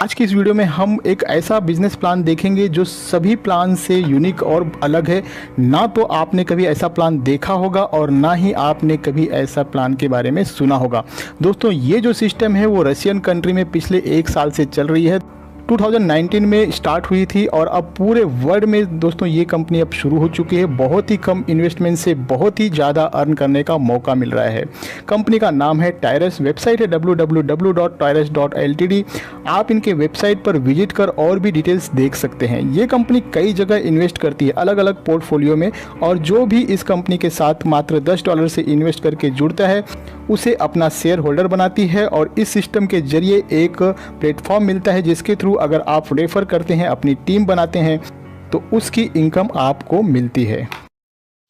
आज की इस वीडियो में हम एक ऐसा बिजनेस प्लान देखेंगे जो सभी प्लान से यूनिक और अलग है। ना तो आपने कभी ऐसा प्लान देखा होगा और ना ही आपने कभी ऐसा प्लान के बारे में सुना होगा। दोस्तों, ये जो सिस्टम है वो रशियन कंट्री में पिछले 1 साल से चल रही है। 2019 में स्टार्ट हुई थी और अब पूरे वर्ल्ड में दोस्तों ये कंपनी अब शुरू हो चुकी है। बहुत ही कम इन्वेस्टमेंट से बहुत ही ज़्यादा अर्न करने का मौका मिल रहा है। कंपनी का नाम है टायरस, वेबसाइट है www.tyrus.ltd। आप इनके वेबसाइट पर विजिट कर और भी डिटेल्स देख सकते हैं। ये कंपनी कई जगह इन्वेस्ट करती है, अलग अलग पोर्टफोलियो में, और जो भी इस कंपनी के साथ मात्र $10 से इन्वेस्ट करके जुड़ता है उसे अपना शेयर होल्डर बनाती है और इस सिस्टम के जरिए एक प्लेटफॉर्म मिलता है जिसके थ्रू अगर आप रेफर करते हैं, अपनी टीम बनाते हैं, तो उसकी इनकम आपको मिलती है।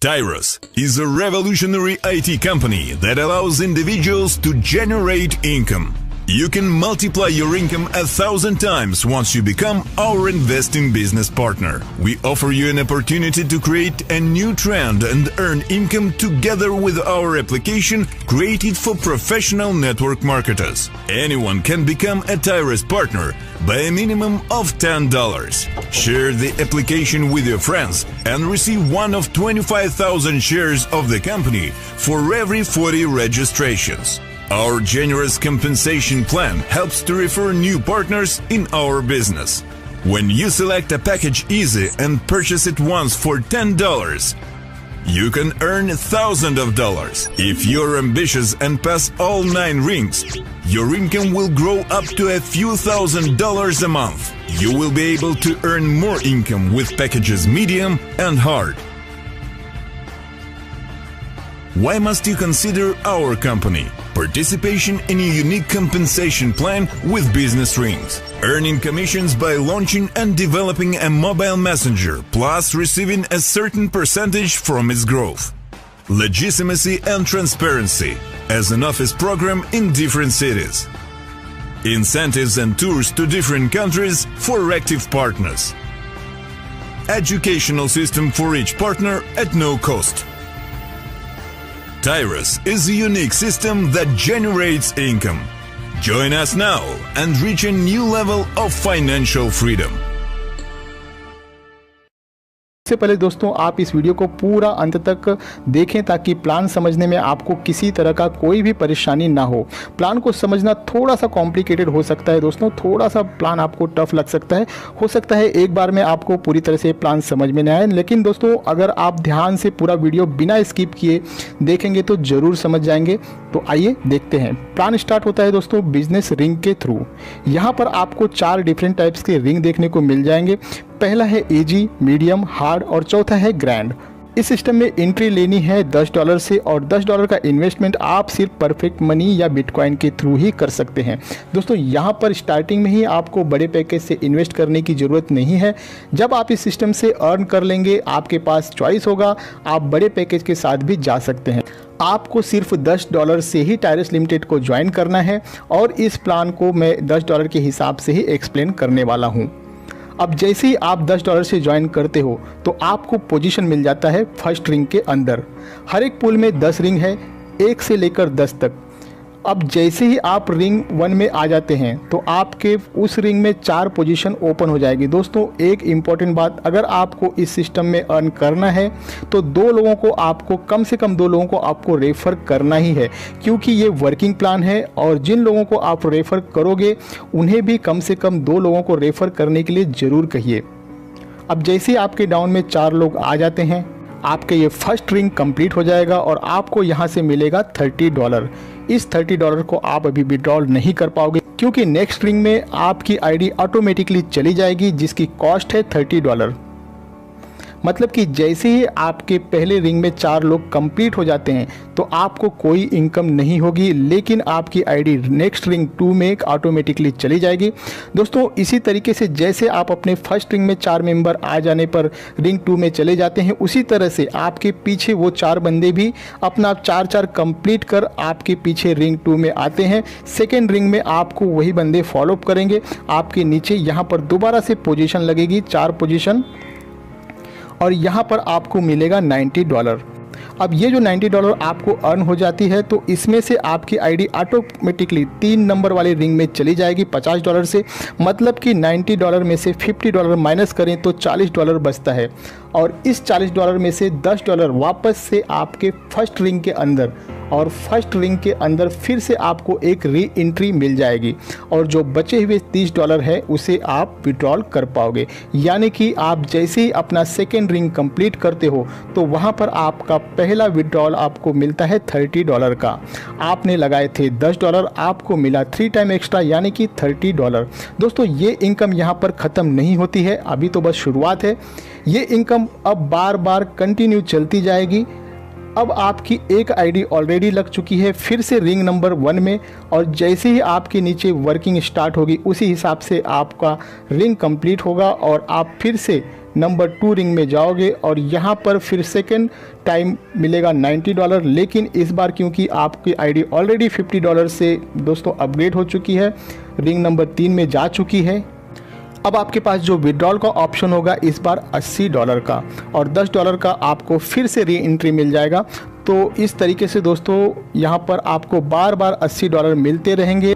Tyrus is a revolutionary IT company that allows individuals to generate income. You can multiply your income 1,000 times once you become our investing business partner. We offer you an opportunity to create a new trend and earn income together with our application created for professional network marketers. Anyone can become a Tyrus partner by a minimum of $10. Share the application with your friends and receive one of 25,000 shares of the company for every 40 registrations. Our generous compensation plan helps to refer new partners in our business. When you select a package easy and purchase it once for $10, you can earn $1,000. If you're ambitious and pass all 9 rings, your income will grow up to a few $1,000s a month. You will be able to earn more income with packages medium and hard. Why must you consider our company? Participation in a unique compensation plan with business rings. Earning commissions by launching and developing a mobile messenger, plus receiving a certain percentage from its growth. Legitimacy and transparency as an office program in different cities. Incentives and tours to different countries for active partners. Educational system for each partner at no cost. Tyrus is a unique system that generates income. Join us now and reach a new level of financial freedom. इससे पहले दोस्तों आप इस video को पूरा अंत तक देखें ताकि प्लान समझने में आपको किसी तरह का कोई भी परेशानी ना हो। प्लान को समझना थोड़ा सा कॉम्प्लिकेटेड हो सकता है दोस्तों, थोड़ा सा प्लान आपको टफ लग सकता है। हो सकता है एक बार में आपको पूरी तरह से प्लान समझ में ना आए, लेकिन दोस्तों अगर आप ध्यान से पूरा वीडियो बिना स्किप किए देखेंगे तो ज़रूर समझ जाएंगे। तो आइए देखते हैं। प्लान स्टार्ट होता है दोस्तों बिजनेस रिंग के थ्रू। यहाँ पर आपको 4 डिफरेंट टाइप्स के रिंग देखने को मिल जाएंगे। पहला है इजी, मीडियम, हार्ड और चौथा है ग्रैंड। इस सिस्टम में एंट्री लेनी है $10 से और $10 का इन्वेस्टमेंट आप सिर्फ परफेक्ट मनी या बिटकॉइन के थ्रू ही कर सकते हैं। दोस्तों यहाँ पर स्टार्टिंग में ही आपको बड़े पैकेज से इन्वेस्ट करने की ज़रूरत नहीं है। जब आप इस सिस्टम से अर्न कर लेंगे आपके पास चॉइस होगा, आप बड़े पैकेज के साथ भी जा सकते हैं। आपको सिर्फ $10 से ही टायरस लिमिटेड को ज्वाइन करना है और इस प्लान को मैं $10 के हिसाब से ही एक्सप्लेन करने वाला हूँ। अब जैसे ही आप $10 से ज्वाइन करते हो तो आपको पोजीशन मिल जाता है फर्स्ट रिंग के अंदर। हर एक पूल में 10 रिंग है, 1 से लेकर 10 तक। अब जैसे ही आप रिंग 1 में आ जाते हैं तो आपके उस रिंग में 4 पोजीशन ओपन हो जाएगी। दोस्तों एक इम्पॉर्टेंट बात, अगर आपको इस सिस्टम में अर्न करना है तो कम से कम 2 लोगों को आपको रेफ़र करना ही है, क्योंकि ये वर्किंग प्लान है और जिन लोगों को आप रेफ़र करोगे उन्हें भी कम से कम 2 लोगों को रेफ़र करने के लिए ज़रूर कहिए। अब जैसे ही आपके डाउन में 4 लोग आ जाते हैं आपके ये फर्स्ट रिंग कंप्लीट हो जाएगा और आपको यहाँ से मिलेगा $30। इस $30 को आप अभी विड्रॉल नहीं कर पाओगे क्योंकि नेक्स्ट रिंग में आपकी आईडी ऑटोमेटिकली चली जाएगी जिसकी कॉस्ट है $30। मतलब कि जैसे ही आपके पहले रिंग में 4 लोग कंप्लीट हो जाते हैं तो आपको कोई इनकम नहीं होगी, लेकिन आपकी आईडी नेक्स्ट रिंग 2 में ऑटोमेटिकली चली जाएगी। दोस्तों इसी तरीके से जैसे आप अपने फर्स्ट रिंग में 4 मेंबर आ जाने पर रिंग 2 में चले जाते हैं, उसी तरह से आपके पीछे वो 4 बंदे भी अपना 4 कंप्लीट कर आपके पीछे रिंग 2 में आते हैं। सेकेंड रिंग में आपको वही बंदे फॉलोअप करेंगे। आपके नीचे यहाँ पर दोबारा से पोजीशन लगेगी, 4 पोजीशन, और यहाँ पर आपको मिलेगा $90। अब ये जो $90 आपको अर्न हो जाती है तो इसमें से आपकी आईडी ऑटोमेटिकली 3 नंबर वाले रिंग में चली जाएगी $50 से, मतलब कि $90 में से $50 माइनस करें तो $40 बचता है। और इस $40 में से $10 वापस से आपके फर्स्ट रिंग के अंदर, और फर्स्ट रिंग के अंदर फिर से आपको एक री एंट्री मिल जाएगी और जो बचे हुए $30 है उसे आप विड्रॉल कर पाओगे। यानी कि आप जैसे ही अपना सेकेंड रिंग कंप्लीट करते हो तो वहाँ पर आपका पहला विड्रॉल आपको मिलता है $30 का। आपने लगाए थे $10, आपको मिला 3 टाइम एक्स्ट्रा यानी कि $30। दोस्तों ये इनकम यहाँ पर ख़त्म नहीं होती है, अभी तो बस शुरुआत है। ये इनकम अब बार बार कंटिन्यू चलती जाएगी। अब आपकी एक आईडी ऑलरेडी लग चुकी है फिर से रिंग नंबर 1 में, और जैसे ही आपके नीचे वर्किंग स्टार्ट होगी उसी हिसाब से आपका रिंग कंप्लीट होगा और आप फिर से नंबर 2 रिंग में जाओगे और यहाँ पर फिर सेकेंड टाइम मिलेगा $90। लेकिन इस बार क्योंकि आपकी आईडी ऑलरेडी $50 से दोस्तों अपग्रेड हो चुकी है, रिंग नंबर 3 में जा चुकी है, अब आपके पास जो विड्रॉल का ऑप्शन होगा इस बार $80 का और $10 का आपको फिर से री एंट्री मिल जाएगा। तो इस तरीके से दोस्तों यहाँ पर आपको बार बार $80 मिलते रहेंगे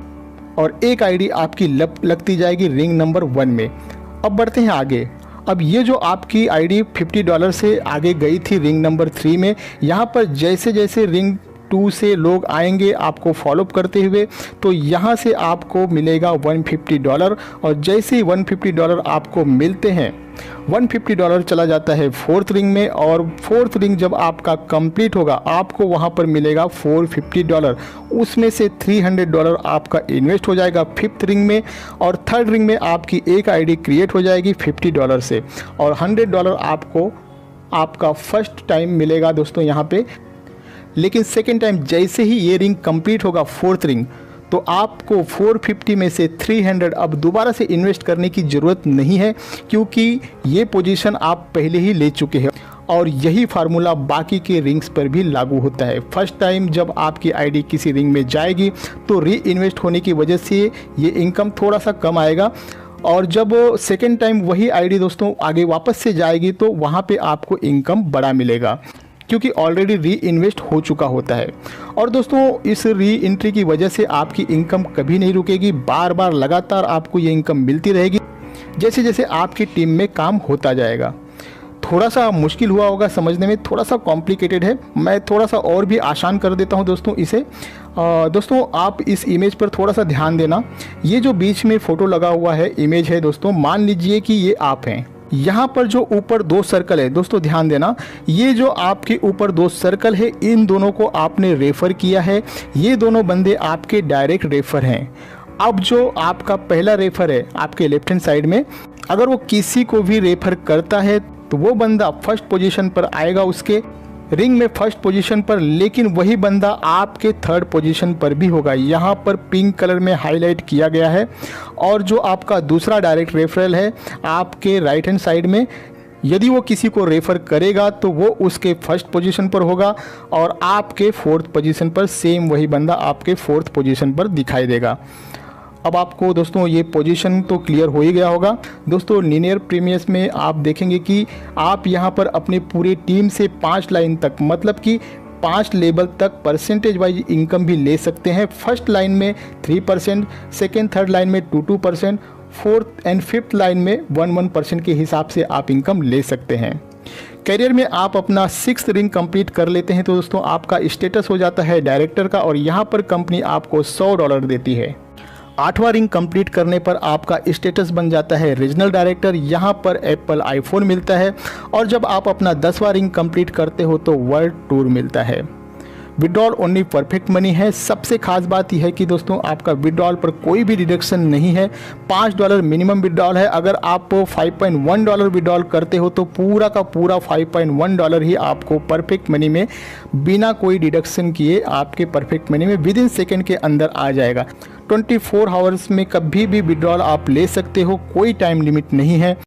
और एक आईडी आपकी लगती जाएगी रिंग नंबर 1 में। अब बढ़ते हैं आगे। अब ये जो आपकी आईडी $50 से आगे गई थी रिंग नंबर 3 में, यहाँ पर जैसे जैसे रिंग 2 से लोग आएंगे आपको फॉलोअप करते हुए तो यहाँ से आपको मिलेगा $150 और जैसे ही $150 आपको मिलते हैं $150 चला जाता है 4th रिंग में और 4th रिंग जब आपका कंप्लीट होगा आपको वहाँ पर मिलेगा $450। उसमें से $300 आपका इन्वेस्ट हो जाएगा 5th रिंग में और 3rd रिंग में आपकी एक आईडी क्रिएट हो जाएगी $50 से और $100 आपको आपका फर्स्ट टाइम मिलेगा दोस्तों यहाँ पे। लेकिन सेकेंड टाइम जैसे ही ये रिंग कंप्लीट होगा 4th रिंग तो आपको 450 में से 300 अब दोबारा से इन्वेस्ट करने की ज़रूरत नहीं है क्योंकि ये पोजीशन आप पहले ही ले चुके हैं और यही फार्मूला बाकी के रिंग्स पर भी लागू होता है। फर्स्ट टाइम जब आपकी आईडी किसी रिंग में जाएगी तो री इन्वेस्ट होने की वजह से ये इनकम थोड़ा सा कम आएगा और जब सेकेंड टाइम वही आईडी दोस्तों आगे वापस से जाएगी तो वहाँ पे आपको इनकम बड़ा मिलेगा क्योंकि ऑलरेडी री इन्वेस्ट हो चुका होता है। और दोस्तों इस री एंट्री की वजह से आपकी इनकम कभी नहीं रुकेगी, बार बार लगातार आपको ये इनकम मिलती रहेगी जैसे जैसे आपकी टीम में काम होता जाएगा। थोड़ा सा मुश्किल हुआ होगा समझने में, थोड़ा सा कॉम्प्लिकेटेड है, मैं थोड़ा सा और भी आसान कर देता हूं दोस्तों इसे। दोस्तों आप इस इमेज पर थोड़ा सा ध्यान देना, ये जो बीच में फ़ोटो लगा हुआ है इमेज है दोस्तों, मान लीजिए कि ये आप हैं। यहाँ पर जो ऊपर 2 सर्कल है दोस्तों ध्यान देना, ये जो आपके ऊपर 2 सर्कल है इन दोनों को आपने रेफ़र किया है, ये दोनों बंदे आपके डायरेक्ट रेफ़र हैं। अब जो आपका पहला रेफ़र है आपके लेफ्ट हैंड साइड में, अगर वो किसी को भी रेफ़र करता है तो वो बंदा फर्स्ट पोजीशन पर आएगा उसके रिंग में फर्स्ट पोजीशन पर, लेकिन वही बंदा आपके 3rd पोजीशन पर भी होगा, यहाँ पर पिंक कलर में हाईलाइट किया गया है। और जो आपका दूसरा डायरेक्ट रेफरल है आपके राइट हैंड साइड में, यदि वो किसी को रेफ़र करेगा तो वो उसके फर्स्ट पोजीशन पर होगा और आपके 4th पोजीशन पर सेम वही बंदा आपके 4th पोजीशन पर दिखाई देगा। अब आपको दोस्तों ये पोजीशन तो क्लियर हो ही गया होगा। दोस्तों लीनियर प्रीमियस में आप देखेंगे कि आप यहाँ पर अपनी पूरी टीम से 5 लाइन तक मतलब कि 5 लेवल तक परसेंटेज वाइज इनकम भी ले सकते हैं। फर्स्ट लाइन में 3%, सेकेंड 3rd लाइन में 2% 4th एंड 5th लाइन में 1% के हिसाब से आप इनकम ले सकते हैं। करियर में आप अपना 6th रिंग कंप्लीट कर लेते हैं तो दोस्तों आपका स्टेटस हो जाता है डायरेक्टर का और यहाँ पर कंपनी आपको $100 देती है। 8वां रिंग कंप्लीट करने पर आपका स्टेटस बन जाता है रीजनल डायरेक्टर, यहाँ पर एप्पल आईफोन मिलता है और जब आप अपना 10वां रिंग कंप्लीट करते हो तो वर्ल्ड टूर मिलता है। विड्रॉल ओनली परफेक्ट मनी है। सबसे खास बात यह है कि दोस्तों आपका विड्रॉल पर कोई भी डिडक्शन नहीं है, $5 मिनिमम विड्रॉल है। अगर आप $5.1 विड्रॉल करते हो तो पूरा का पूरा $5.1 ही आपको परफेक्ट मनी में बिना कोई डिडक्शन किए आपके परफेक्ट मनी में विदिन सेकेंड के अंदर आ जाएगा। 24 आवर्स में कभी भी विड्रॉल आप ले सकते हो, कोई टाइम लिमिट नहीं है।